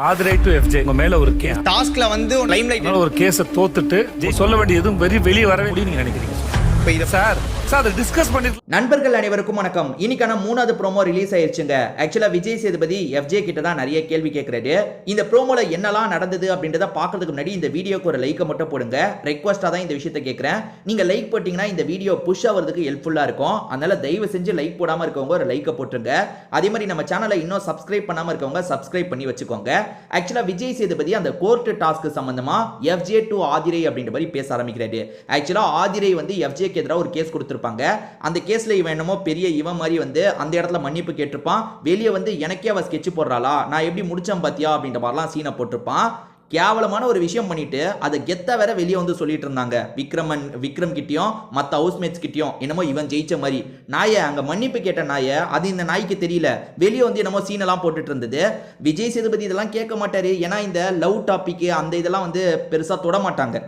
Aathirai to FJ உங்க மேல ஒரு டாஸ்க்ல வந்து லைம்லைட் ஒரு கேஸை தோத்துட்டு சொல்ல வேண்டிய எதுவும் வெளியே வர வேண்டிய நீங்க நினைக்கிறீங்க சார் அதை டிஸ்கஸ் பண்ணி. நண்பர்கள் அனைவருக்கும் வணக்கம். இன்னைக்கான 3வது ப்ரோமோ ரிலீஸ் ஆயிருச்சுங்க. ஆக்சுவலா விஜய் சேதுபதி எஃப்ஜே கிட்ட தான் நிறைய கேள்வி கேட்கறாரு. இந்த ப்ரோமோல என்னெல்லாம் நடந்தது அப்படின்றத பாக்குறதுக்கு முன்னாடி இந்த வீடியோக்கு ஒரு லைக் மட்டும் போடுங்க. ரெக்வஸ்டா தான் இந்த விஷயத்தை கேட்கறேன். நீங்க லைக் போட்டீங்கன்னா இந்த வீடியோ புஷ் ஆகிறதுக்கு ஹெல்ப்ஃபுல்லா இருக்கும். அதனால தயவு செஞ்சு லைக் போடாம இருக்கவங்க ஒரு லைக் போட்டுருங்க. அதே மாதிரி நம்ம சேனலை இன்னும் சப்ஸ்கிரைப் பண்ணாம இருக்கவங்க சப்ஸ்கிரைப் பண்ணி வச்சுக்கோங்க. ஆக்சுவலா விஜய் சேதுபதி அந்த கோர்ட் டாஸ்க் சம்பந்தமா எஃப்ஜே டு ஆதிரை அப்படின்ற மாதிரி பேச ஆரம்பிக்கிறாரு. ஆக்சுவலா ஆதிரை வந்து எஃப்ஜே எதிராக ஒரு கேஸ் கொடுத்திருப்பாங்க. அந்த கேஸ்ல இவன் என்னமோ பெரிய இவன் மாதிரி வந்து அந்த இடத்துல மன்னிப்பு கேட்டிருப்பான். வெளியே வந்து எனக்கே அவ ஸ்கெட்ச் போடுறாளா, நான் எப்படி முடிச்சேன் பாத்தியா அப்படின்ற மாதிரிலாம் சீனை போட்டிருப்பான். கேவலமான ஒரு விஷயம் பண்ணிட்டு அதை கெத்த வேற வெளியே வந்து சொல்லிட்டு இருந்தாங்க. விக்ரம் கிட்டயும் மற்ற ஹவுஸ்மேட்ஸ் கிட்டயும் என்னமோ இவன் ஜெயிச்ச மாதிரி. நாய அங்க மன்னிப்பு கேட்ட நாய அது இந்த நாய்க்கு தெரியல. வெளியே வந்து என்னமோ சீன் எல்லாம் போட்டுட்டு இருந்தது. விஜய் சேதுபதி இதெல்லாம் கேட்க மாட்டாரு. ஏன்னா இந்த லவ் டாபிக் அந்த இதெல்லாம் வந்து பெருசா தொட மாட்டாங்க.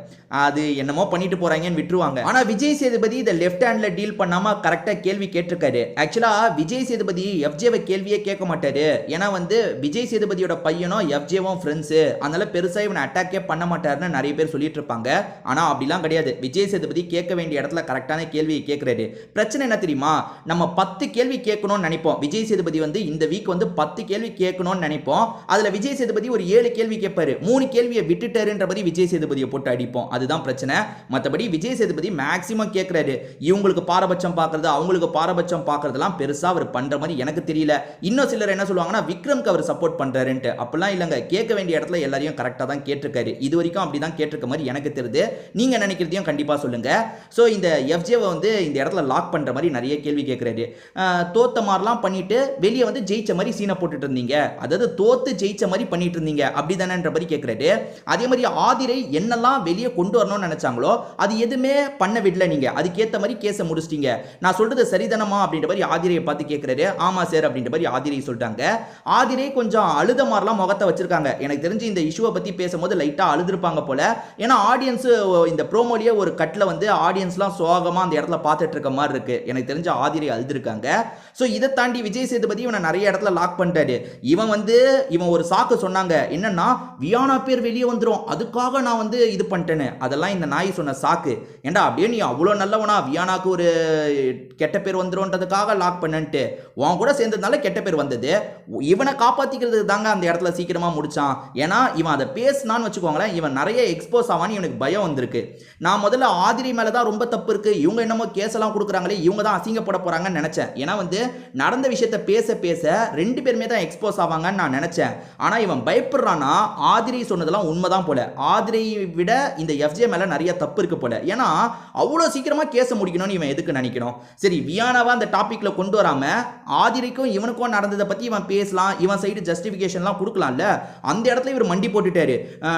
அது என்னமோ பண்ணிட்டு போறாங்கன்னு விட்டுருவாங்க. ஆனா விஜய் சேதுபதி இதை லெஃப்ட் ஹேண்ட்ல டீல் பண்ணாம கரெக்டா கேள்வி கேட்டிருக்காரு. ஆக்சுவலா விஜய் சேதுபதி எஃப்ஜேவை கேள்வியே கேட்க மாட்டாரு. ஏன்னா வந்து விஜய் சேதுபதியோட பையனும் எஃப்ஜேவும் ஃப்ரெண்ட்ஸ், அதனால பெருசா இவனை அட்டாக்கே பண்ண மாட்டாருன்னு நிறைய பேர் சொல்லிட்டு இருப்பாங்க. ஆனா அப்படிலாம் கிடையாது. விஜய் சேதுபதி கேட்க வேண்டிய இடத்துல கரெக்டான கேள்வியை கேட்கிறாரு. பிரச்சனை என்ன தெரியுமா, நம்ம 10 கேள்வி கேட்கணும்னு நினைப்போம். விஜய் சேதுபதி வந்து இந்த வீக் வந்து 10 கேள்வி கேட்கணும்னு நினைப்போம். அதுல விஜய் சேதுபதி ஒரு 7 கேள்வி கேட்பாரு. 3 கேள்வியை விட்டுட்டாருன்ற மாதிரி விஜய் சேதுபதியை போட்டு அடிப்போம். அதுதான் பிரச்சனை. மற்றபடி விஜய் சேதுபதி மேக்ஸிமம் கேட்கிறாரு. இவங்களுக்கு பாரபட்சம் பார்க்கறது அவங்களுக்கு பாரபட்சம் பார்க்கறதெல்லாம் பெருசா அவர் பண்ற மாதிரி எனக்கு தெரியல. இன்னும் சிலர் என்ன சொல்லுவாங்கன்னா விக்ரம்க்கு அவர் சப்போர்ட் பண்றாருன்ட்டு. அப்படிலாம் இல்லைங்க. கேட்க வேண்டிய இடத்துல எல்லாரையும் கரெக்டா தான் கேட்டிருக்காரு. இது வரைக்கும் அப்படிதான் கேட்டிருக்க மாதிரி எனக்கு தெரியுது. நீங்க நினைக்கிறதையும் கண்டிப்பா சொல்லுங்க. சோ இந்த எஃப்ஜேவை வந்து இந்த இடத்துல லாக் பண்ற மாதிரி நிறைய கேள்வி கேட்கிறாரு. தோத்த மாதிரிலாம் பண்ணிட்டு வெளியே வந்து ஜெயிச்ச மாதிரி சீனை போட்டுட்டு இருந்தீங்க, அதாவது தோத்து ஜெயிச்ச மாதிரி பண்ணிட்டு இருந்தீங்க அப்படிதானேன்ற மாதிரி கேட்கிறாரு. அதே மாதிரி ஆதிரை என்னெல்லாம் வெளியே கொண்டு வரணும்னு நினைச்சாங்களோ அது எதுவுமே பண்ண விடல. நீங்க அதுக்கேற்ற மாதிரி கேஸை முடிச்சிட்டீங்க. நான் சொல்றது சரிதானமா அப்படின்ற மாதிரி ஆதிரையை பார்த்து கேட்கிறாரு. ஆமா சார் அப்படின்ற மாதிரி ஆதிரை சொல்லிட்டாங்க. ஆதிரை கொஞ்சம் அழுத மாதிரிலாம் முகத்தை வச்சிருக்காங்க. எனக்கு தெரிஞ்சு இந்த இஷ்யூவை பத்தி பேசும்போது லைட்டா அழுதுருப்பாங்க போல. ஏன்னா ஆடியன்ஸ் இந்த ப்ரோமோலியே ஒரு கட்ல வந்து ஆடியன்ஸ்லாம் சோகமா அந்த இடத்துல பார்த்துட்டு இருக்க மாதிரி இருக்கு. எனக்கு தெரிஞ்ச ஆதிரை அழுதுருக்காங்க. ஸோ இதை தாண்டி விஜய் சேதுபதி இவனை நிறைய இடத்துல லாக் பண்ணிட்டாரு. இவன் ஒரு சாக்கு சொன்னாங்க. என்னன்னா வியானா பேர் வெளியே வந்துடும், அதுக்காக நான் வந்து இது பண்ணிட்டேன்னு. அதெல்லாம் இந்த நாய் சொன்ன சாக்கு. ஏண்டா அப்படியே நீ அவ்வளோ நல்லவனா, வியானாக்கு ஒரு கெட்ட பேர் வந்துடும்ன்றதுக்காக லாக் பண்ணன்ட்டு உன் கூட சேர்ந்ததுனால கெட்ட பேர் வந்தது. இவனை காப்பாத்திக்கிறது தாங்க அந்த இடத்துல சீக்கிரமா முடிச்சான். ஏன்னா இவன் அதை பேசினான்னு வச்சுக்கோங்களேன், இவன் நிறைய எக்ஸ்போஸ் ஆவான்னு இவனுக்கு பயம் வந்திருக்கு. நான் முதல்ல ஆதிரி மேல தான் ரொம்ப தப்பு இருக்கு, இவங்க என்னமோ கேஸ் எல்லாம் கொடுக்குறாங்களே, இவங்க தான் அசிங்கப்பட போறாங்கன்னு நினைச்சேன். ஏன்னா வந்து நடந்த விஷயத்தை பேச பேச 2 பேருமே தான் எக்ஸ்போஸ் ஆவாங்கன்னு நான் நினைச்சேன். ஆனா இவன் பயப்படுறானா, ஆதிரி சொன்னதெல்லாம் உண்மைதான் போல. ஆதிரியை விட இந்த எஃப்ஜே மேல நிறைய தப்பு இருக்கு போல. ஏன்னா அவ்வளவு சீக்கிரமா கேஸ முடிக்கணும்னு இவன் எதுக்கு நினைக்கணும்? சரி, வியானாவா அந்த டாபிக்ல கொண்டு வராம ஆதிரிக்கும் இவனுக்கும் நடந்ததை பத்தி இவன் பேசலாம், இவன் சைடு ஜஸ்டிபிகேஷன்லாம் கொடுக்கலாம்ல. அந்த இடத்துல இவர் மண்டி போட்டுட்டாரு.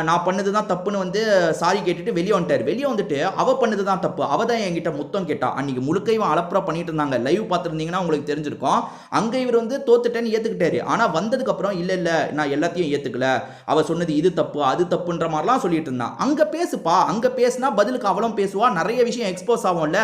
நான் பண்ணதுதான் தப்புன்னு வந்து சாரி கேட்டுட்டு வெளியே வந்துட்டாரு. வெளியே வந்துட்டு அவ பண்ணதுதான் தப்பு, அவ தான் என்கிட்ட முத்தம் கேட்டா. அன்னைக்கு முழுக்க இவன் அலப்புறா பண்ணிட்டு இருந்தாங்க. லைவ் பார்த்துருந்தீங்கன்னா உங்களுக்கு தெரிஞ்சிருக்கும். அங்க இவர் வந்து தோத்துட்டேன்னு ஏத்துக்கிட்டாரு. ஆனா வந்ததுக்கு அப்புறம் இல்ல நான் எல்லாத்தையும் ஏத்துக்கல, அவ சொன்னது இது தப்பு அது தப்புன்ற மாதிரிலாம் சொல்லிட்டு இருந்தான். அங்க பேசுப்பா, அங்க பேசினா பதிலுக்கு அவளும் பேசுவா, நிறைய விஷயம் எக்ஸ்போஸ் ஆகும்ல.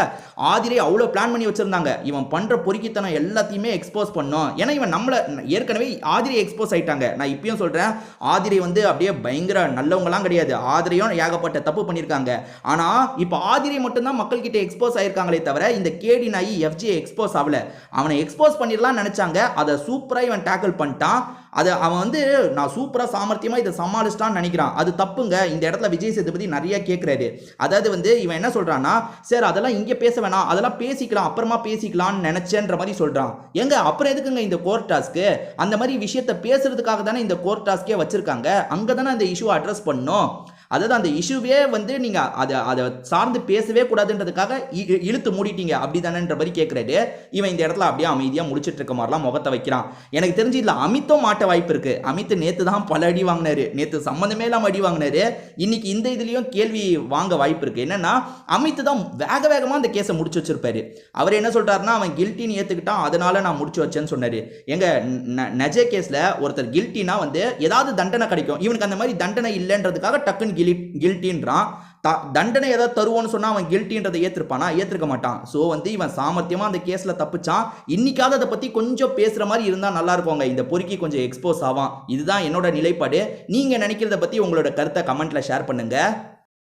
ஆதிரை அவ்வளவு பிளான் பண்ணி வச்சிருந்தாங்க. இவன் பண்ற பொறுக்கித்தனம் எல்லாத்தையுமே எக்ஸ்போஸ் பண்ணும். ஏன்னா இவன் நம்மள ஏற்கனவே ஆதிரை எக்ஸ்போஸ் ஆயிட்டாங்க. நான் இப்பயும் சொல்றேன், ஆதிரை வந்து அப்படியே பயங்கர நல்லவங்கலாம் கிடையாது. ஆதிரையும் ஏகப்பட்ட தப்பு பண்ணியிருக்காங்க. ஆனா இப்ப ஆதிரை மட்டும்தான் மக்கள் கிட்ட எக்ஸ்போஸ் ஆயிருக்காங்களே தவிர இந்த கேடி நாயி எஃப்ஜே எக்ஸ்போஸ் ஆகல. அவனை எக்ஸ்போஸ் பண்ணிடலாம் நினைச்சாங்க, அதை சூப்பரா இவன் டேக்கிள் பண்ணிட்டான். அது அவன் வந்து நான் சூப்பரா சாமர்த்தியமா இதை சமாளிச்சிட்டான்னு நினைக்கிறான். அது தப்புங்க. இந்த இடத்துல விஜய் சேதுபதி நிறைய கேட்கிறாரு. அதாவது வந்து இவன் என்ன சொல்றான்னா, சார் அதெல்லாம் இங்க பேச வேணாம், அதெல்லாம் பேசிக்கலாம், அப்புறமா பேசிக்கலாம்னு நினைச்சேன்ற மாதிரி சொல்றான். எங்க அப்புறம் எதுக்குங்க இந்த கோர்ட் டாஸ்க்கு? அந்த மாதிரி விஷயத்தை பேசுறதுக்காக தானே இந்த கோர்ட் டாஸ்கே வச்சிருக்காங்க. அங்கதானே அந்த இஷ்யூ அட்ரஸ் பண்ணும். அதாவது அந்த இஷ்யூவே வந்து நீங்க அதை சார்ந்து பேசவே கூடாதுன்றதுக்காக இழுத்து மூடிட்டீங்க அப்படிதானேன்ற மாதிரி கேட்கிறாரு. இவன் இந்த இடத்துல அப்படியே அமைதியா முடிச்சிட்டு இருக்க மாதிரிலாம் முகத்தை வைக்கிறான். எனக்கு தெரிஞ்சு இதுல அமித்தும் மாட்ட வாய்ப்பு இருக்கு. அமித் நேத்து தான் பல அடி வாங்கினாரு, நேத்து சம்பந்தமே இல்லாம அடி வாங்கினாரு. இன்னைக்கு இந்த இதுலயும் கேள்வி வாங்க வாய்ப்பு இருக்கு. என்னன்னா அமித் தான் வேகமா அந்த கேஸை முடிச்சு வச்சிருப்பாரு. அவர் என்ன சொல்றாருன்னா, அவன் கில்ட்டின்னு ஏத்துக்கிட்டான், அதனால நான் முடிச்சு வச்சேன்னு சொன்னாரு. எங்க நஜ கேஸ்ல ஒருத்தர் கில்ட்டினா வந்து ஏதாவது தண்டனை கிடைக்கும், இவனுக்கு அந்த மாதிரி தண்டனை இல்லைன்றதுக்காக டக்குன்னு கில்ட்டின்றான். தண்டனை ஏதாவது தருவோன்னு சொன்னா அவன் கில்ட்டின்றதை ஏத்திருப்பானா? ஏத்திருக்க மாட்டான். ஸோ வந்து இவன் சாமர்த்தியமா அந்த கேஸ்ல தப்பிச்சான். இன்னைக்காவது அதை பத்தி கொஞ்சம் பேசுற மாதிரி இருந்தா நல்லா இருக்குங்க. இந்த பொறுக்கி கொஞ்சம் எக்ஸ்போஸ் ஆவான். இதுதான் என்னோட நிலைப்பாடு. நீங்க நினைக்கிறத பத்தி உங்களோட கருத்தை கமெண்ட்ல ஷேர் பண்ணுங்க.